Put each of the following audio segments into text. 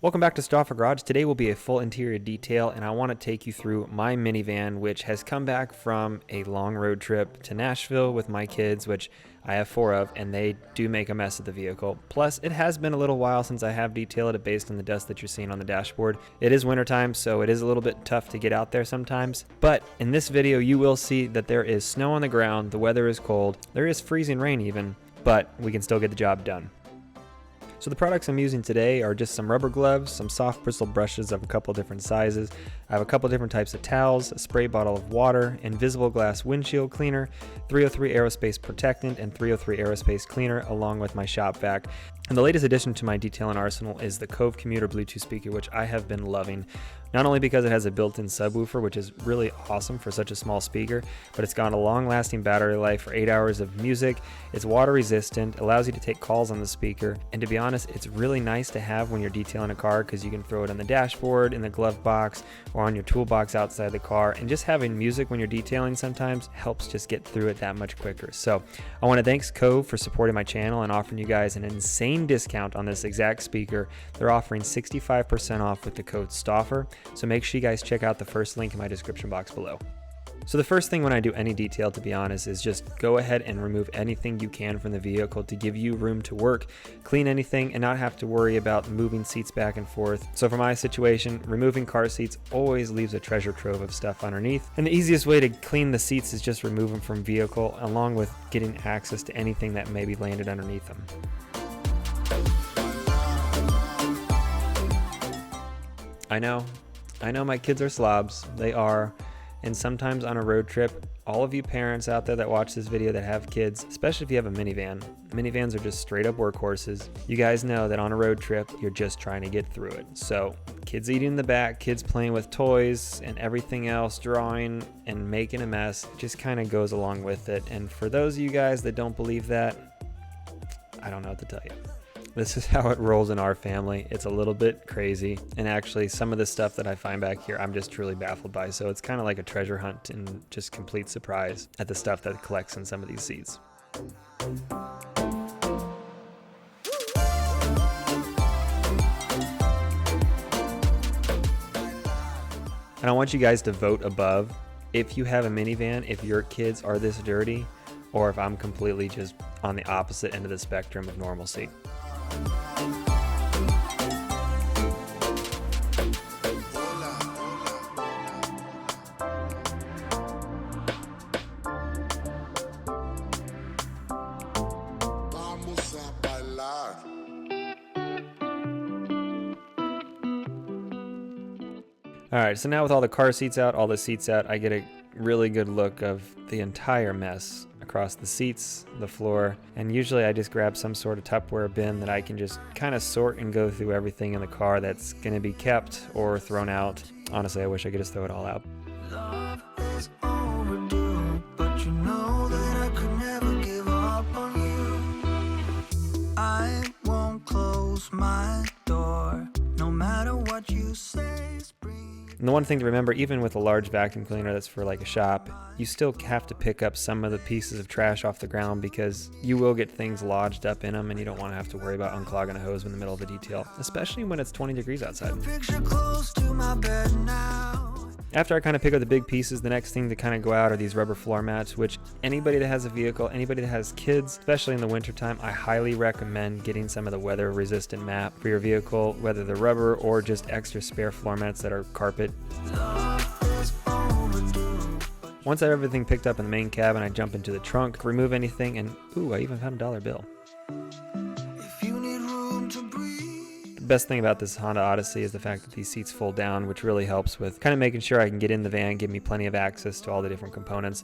Welcome back to Stauffer Garage. Today will be a full interior detail, and I want to take you through my minivan, which has come back from a long road trip to Nashville with my kids, which I have 4 of, and they do make a mess of the vehicle. Plus, it has been a little while since I have detailed it based on the dust that you're seeing on the dashboard. It is wintertime, so it is a little bit tough to get out there sometimes. But in this video, you will see that there is snow on the ground, the weather is cold, there is freezing rain even, but we can still get the job done. So the products I'm using today are just some rubber gloves, some soft bristle brushes of a couple different sizes. I have a couple different types of towels, a spray bottle of water, invisible glass windshield cleaner, 303 aerospace protectant, and 303 aerospace cleaner, along with my shop vac. And the latest addition to my detailing arsenal is the Cove Commuter Bluetooth speaker, which I have been loving. Not only because it has a built-in subwoofer, which is really awesome for such a small speaker, but it's got a long-lasting battery life for 8 hours of music. It's water resistant, allows you to take calls on the speaker, and to be honest, it's really nice to have when you're detailing a car because you can throw it on the dashboard, in the glove box, or on your toolbox outside the car, and just having music when you're detailing sometimes helps just get through it that much quicker. So I want to thank Cove for supporting my channel and offering you guys an insane discount on this exact speaker. They're offering 65% off with the code Stauffer. So make sure you guys check out the first link in my description box below. So the first thing when I do any detail, to be honest, is just go ahead and remove anything you can from the vehicle to give you room to work, clean anything, and not have to worry about moving seats back and forth. So for my situation, removing car seats always leaves a treasure trove of stuff underneath. And the easiest way to clean the seats is just remove them from vehicle, along with getting access to anything that may be landed underneath them. I know my kids are slobs, they are, and sometimes on a road trip, all of you parents out there that watch this video that have kids, especially if you have a minivan, minivans are just straight up workhorses. You guys know that on a road trip, you're just trying to get through it. So kids eating in the back, kids playing with toys and everything else, drawing and making a mess, just kind of goes along with it. And for those of you guys that don't believe that, I don't know what to tell you. This is how it rolls in our family. It's a little bit crazy. And actually, some of the stuff that I find back here, I'm just truly baffled by. So it's kind of like a treasure hunt and just complete surprise at the stuff that collects in some of these seats. And I want you guys to vote above if you have a minivan, if your kids are this dirty, or if I'm completely just on the opposite end of the spectrum of normalcy. Alright, so now with all the car seats out, all the seats out, I get a really good look of the entire mess across the seats, the floor, and usually I just grab some sort of Tupperware bin that I can just kind of sort and go through everything in the car that's going to be kept or thrown out. Honestly, I wish I could just throw it all out. Love is overdue, but you know that I could never give up on you. I won't close my door, no matter what you say. And the one thing to remember, even with a large vacuum cleaner that's for like a shop, you still have to pick up some of the pieces of trash off the ground because you will get things lodged up in them and you don't want to have to worry about unclogging a hose in the middle of a detail, especially when it's 20 degrees outside. After I kind of pick up the big pieces, the next thing to kind of go out are these rubber floor mats, which anybody that has a vehicle, anybody that has kids, especially in the wintertime, I highly recommend getting some of the weather resistant mat for your vehicle, whether they're rubber or just extra spare floor mats that are carpet. Once I have everything picked up in the main cabin, I jump into the trunk, remove anything, and ooh, I even found a dollar bill. The best thing about this Honda Odyssey is the fact that these seats fold down, which really helps with kind of making sure I can get in the van, give me plenty of access to all the different components.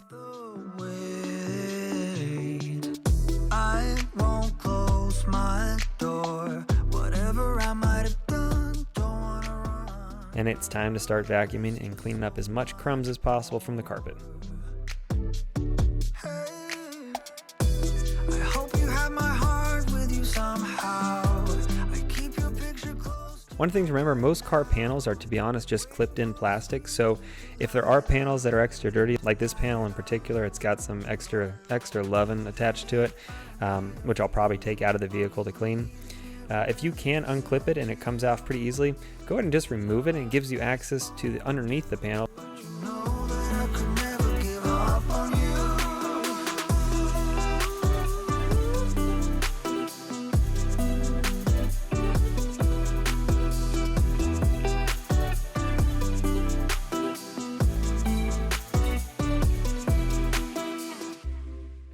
I won't close my door, whatever I might have done, don't wanna run. And it's time to start vacuuming and cleaning up as much crumbs as possible from the carpet. Hey, I hope you have my heart with you somehow. One thing to remember, most car panels are, to be honest, just clipped in plastic. So if there are panels that are extra dirty, like this panel in particular, it's got some extra leaven attached to it, which I'll probably take out of the vehicle to clean. If you can unclip it and it comes off pretty easily, go ahead and just remove it, and it gives you access to the underneath the panel.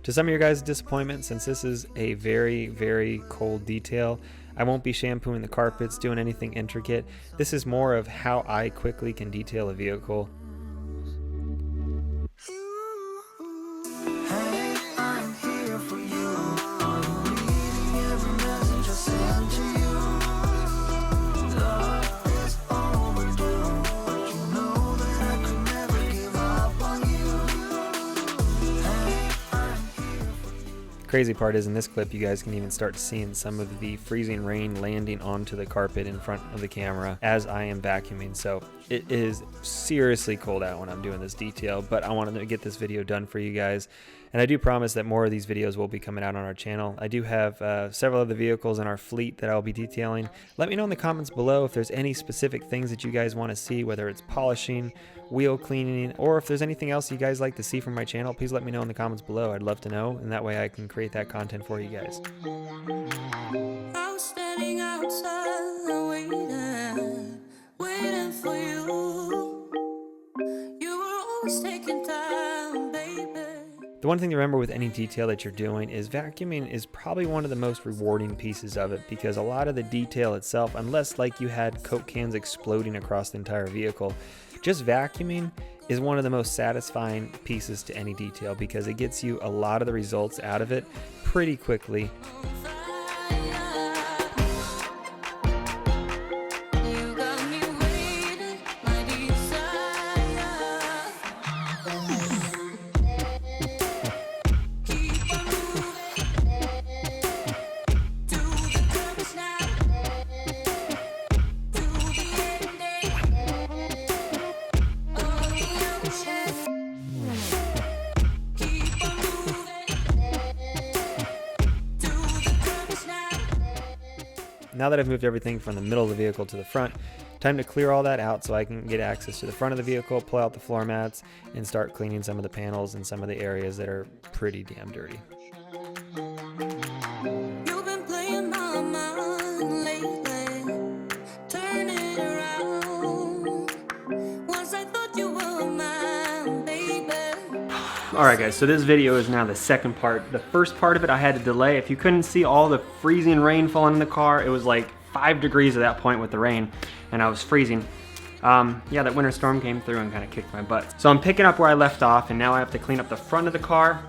To some of your guys' disappointment, since this is a very, very cold detail, I won't be shampooing the carpets, doing anything intricate. This is more of how I quickly can detail a vehicle. Hey, I'm here for you. Are you reading every message I send to you? Love is overdue, but you know that I could never give up on you. Hey, I'm here for you. Crazy part is, in this clip, you guys can even start seeing some of the freezing rain landing onto the carpet in front of the camera as I am vacuuming. So it is seriously cold out when I'm doing this detail, but I wanted to get this video done for you guys. And I do promise that more of these videos will be coming out on our channel. I do have several of the vehicles in our fleet that I'll be detailing. Let me know in the comments below if there's any specific things that you guys want to see, whether it's polishing, wheel cleaning, or if there's anything else you guys like to see from my channel. Please let me know in the comments below. I'd love to know, and that way I can create that content for you guys. I was standing outside waiting for you. You were always taking time, baby. The one thing to remember with any detail that you're doing is vacuuming is probably one of the most rewarding pieces of it, because a lot of the detail itself, unless like you had Coke cans exploding across the entire vehicle, just vacuuming is one of the most satisfying pieces to any detail, because it gets you a lot of the results out of it pretty quickly. You got me waiting, my desire. Keep on moving to the purpose now, to the ending of the ocean. Keep on moving to the purpose now. Now that I've moved everything from the middle of the vehicle to the front, time to clear all that out so I can get access to the front of the vehicle, pull out the floor mats, and start cleaning some of the panels and some of the areas that are pretty damn dirty. You've been playing my mind lately, turning around. Once I thought you were mine, baby. Alright guys, so this video is now the second part. The first part of it I had to delay. If you couldn't see all the freezing rain falling in the car, it was like 5 degrees at that point with the rain, and I was freezing. Yeah, that winter storm came through and kind of kicked my butt. So I'm picking up where I left off, and now I have to clean up the front of the car.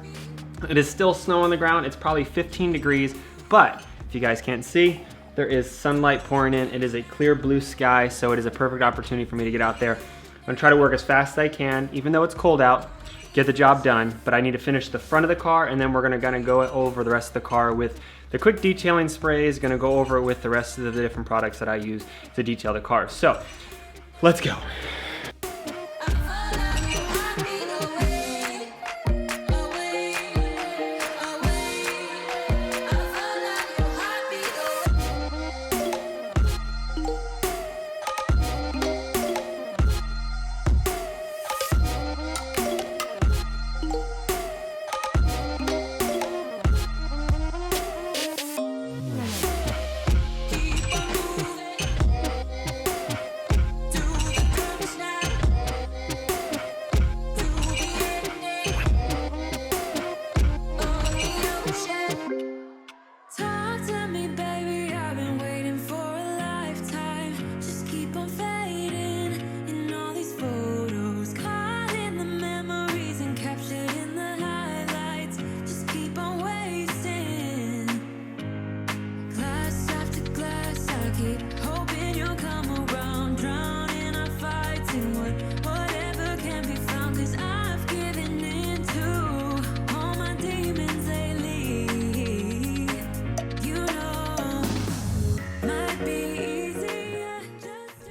It is still snow on the ground. It's probably 15 degrees, but if you guys can't see, there is sunlight pouring in. It is a clear blue sky, so it is a perfect opportunity for me to get out there. I'm gonna try to work as fast as I can, even though it's cold out, get the job done, but I need to finish the front of the car, and then we're gonna go over the rest of the car with the quick detailing sprays, gonna go over it with the rest of the different products that I use to detail the car. So, let's go.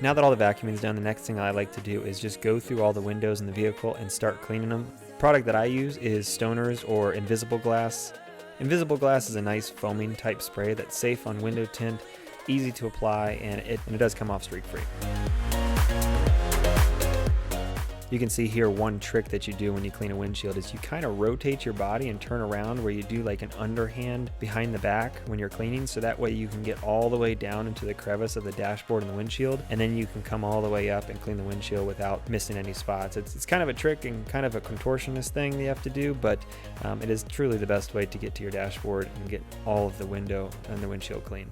Now that all the vacuuming is done, the next thing I like to do is just go through all the windows in the vehicle and start cleaning them. The product that I use is Stoner's or Invisible Glass. Invisible Glass is a nice foaming type spray that's safe on window tint, easy to apply, and it does come off streak free. You can see here one trick that you do when you clean a windshield is you kind of rotate your body and turn around where you do like an underhand behind the back when you're cleaning, so that way you can get all the way down into the crevice of the dashboard and the windshield, and then you can come all the way up and clean the windshield without missing any spots. It's kind of a trick and kind of a contortionist thing you have to do, but it is truly the best way to get to your dashboard and get all of the window and the windshield clean.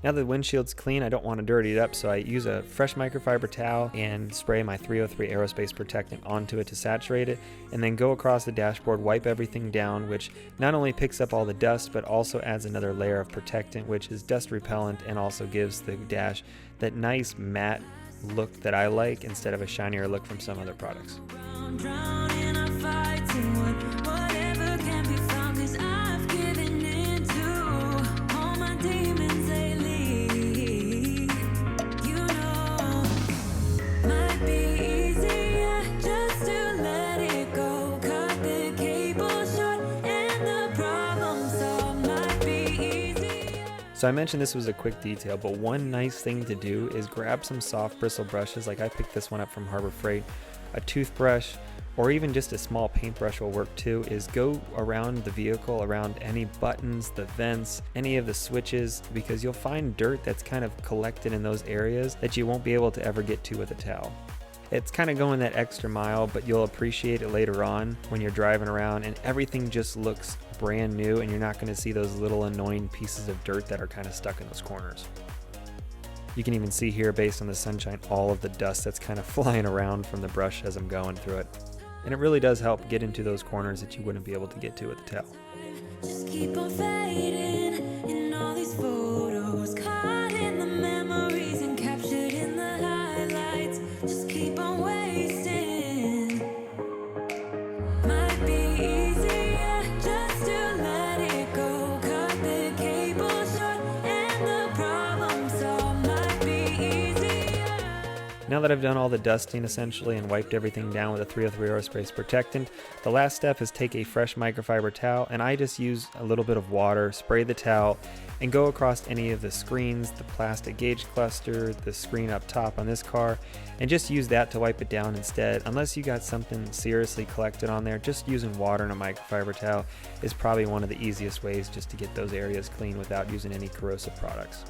Now that the windshield's clean, I don't want to dirty it up, so I use a fresh microfiber towel and spray my 303 aerospace protectant onto it to saturate it, and then go across the dashboard, wipe everything down, which not only picks up all the dust, but also adds another layer of protectant, which is dust repellent and also gives the dash that nice matte look that I like instead of a shinier look from some other products. So I mentioned this was a quick detail, but one nice thing to do is grab some soft bristle brushes, like I picked this one up from Harbor Freight, a toothbrush, or even just a small paintbrush will work too, is go around the vehicle, around any buttons, the vents, any of the switches, because you'll find dirt that's kind of collected in those areas that you won't be able to ever get to with a towel. It's kind of going that extra mile, but you'll appreciate it later on when you're driving around and everything just looks brand new, and you're not going to see those little annoying pieces of dirt that are kind of stuck in those corners. You can even see here, based on the sunshine, all of the dust that's kind of flying around from the brush as I'm going through it. And it really does help get into those corners that you wouldn't be able to get to with the towel. Just keep on fading in all these photos, caught in the memories and captured in the highlights. Just keep on wasting. Might be easier just to let it go. Cut the cable short and the problem solved. Might be easier. Now that I've done all the dusting essentially and wiped everything down with a 303 aerospace protectant, the last step is take a fresh microfiber towel, and I just use a little bit of water, spray the towel, and go across any of the screens, the plastic gauge cluster, the screen up top on this car, and just use that to wipe it down instead. Unless you got something seriously collected on there, just using water and a microfiber towel is probably one of the easiest ways just to get those areas clean without using any corrosive products.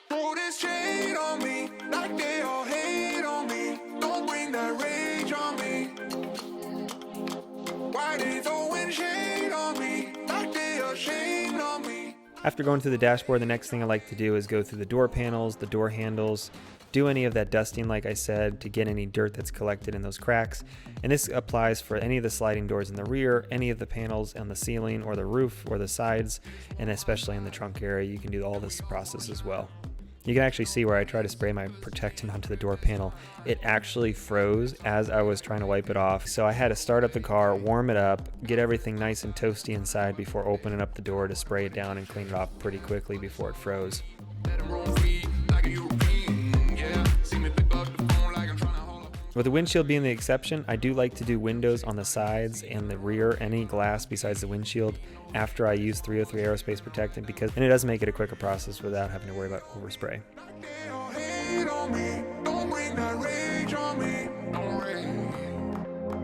Throw this shade on me, like they all hate on me. Don't bring that rage on me. Why they throwing shade on me, like they ashamed on me. After going through the dashboard, the next thing I like to do is go through the door panels, the door handles, do any of that dusting like I said to get any dirt that's collected in those cracks. And this applies for any of the sliding doors in the rear, any of the panels on the ceiling or the roof or the sides, and especially in the trunk area. You can do all this process as well. You can actually see where I try to spray my protectant onto the door panel. It actually froze as I was trying to wipe it off. So I had to start up the car, warm it up, get everything nice and toasty inside before opening up the door to spray it down and clean it off pretty quickly before it froze. With the windshield being the exception, I do like to do windows on the sides and the rear, any glass besides the windshield, after I use 303 aerospace protectant, because and it does make it a quicker process without having to worry about overspray. They all hate on me, don't bring that rage on me. Don't rage.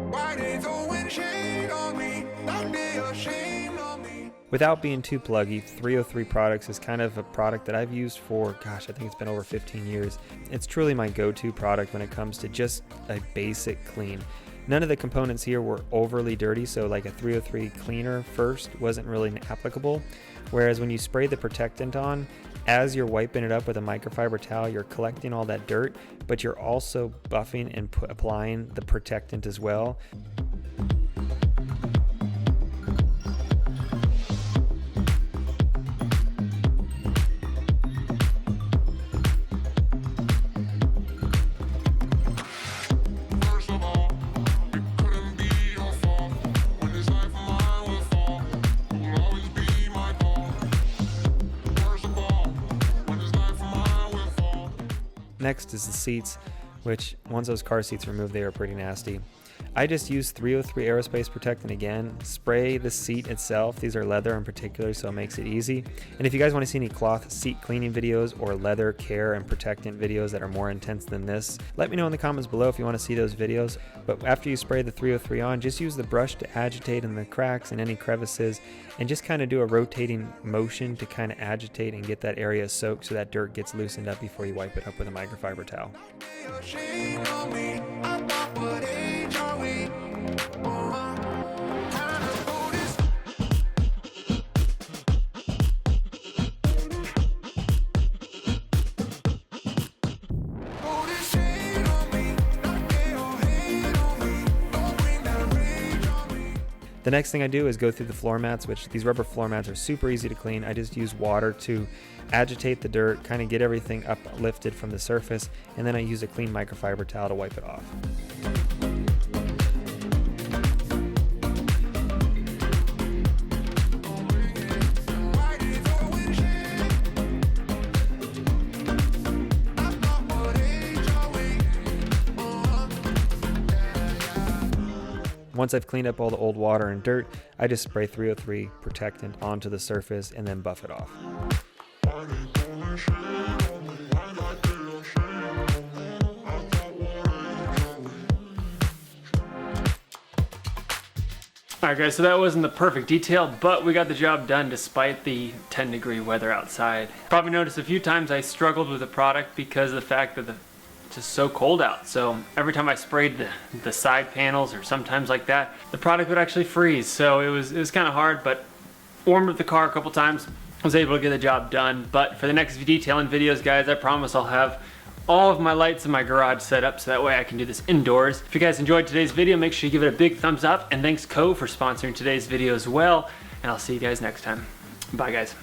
Why they throwing shade on me, like they ashamed on me. Without being too pluggy, 303 Products is kind of a product that I've used for, gosh, I think it's been over 15 years. It's truly my go-to product when it comes to just a basic clean. None of the components here were overly dirty, so like a 303 cleaner first wasn't really applicable. Whereas when you spray the protectant on, as you're wiping it up with a microfiber towel, you're collecting all that dirt, but you're also buffing and applying the protectant as well. Next is the seats, which once those car seats are removed, they are pretty nasty. I just use 303 aerospace protectant again, spray the seat itself. These are leather in particular, so it makes it easy. And if you guys want to see any cloth seat cleaning videos or leather care and protectant videos that are more intense than this, let me know in the comments below if you want to see those videos. But after you spray the 303 on, just use the brush to agitate in the cracks and any crevices, and just kind of do a rotating motion to kind of agitate and get that area soaked so that dirt gets loosened up before you wipe it up with a microfiber towel. The next thing I do is go through the floor mats, which these rubber floor mats are super easy to clean. I just use water to agitate the dirt, kind of get everything uplifted from the surface, and then I use a clean microfiber towel to wipe it off. Once I've cleaned up all the old water and dirt, I just spray 303 protectant onto the surface and then buff it off. Alright guys, so that wasn't the perfect detail, but we got the job done despite the 10-degree weather outside. Probably noticed a few times I struggled with the product because of the fact that it's just so cold out. So every time I sprayed the side panels or sometimes like that, the product would actually freeze. So it was kind of hard, but warmed up the car a couple times, was able to get the job done. But for the next detailing videos, guys, I promise I'll have all of my lights in my garage set up so that way I can do this indoors. If you guys enjoyed today's video, make sure you give it a big thumbs up, and thanks Co for sponsoring today's video as well. And I'll see you guys next time. Bye guys.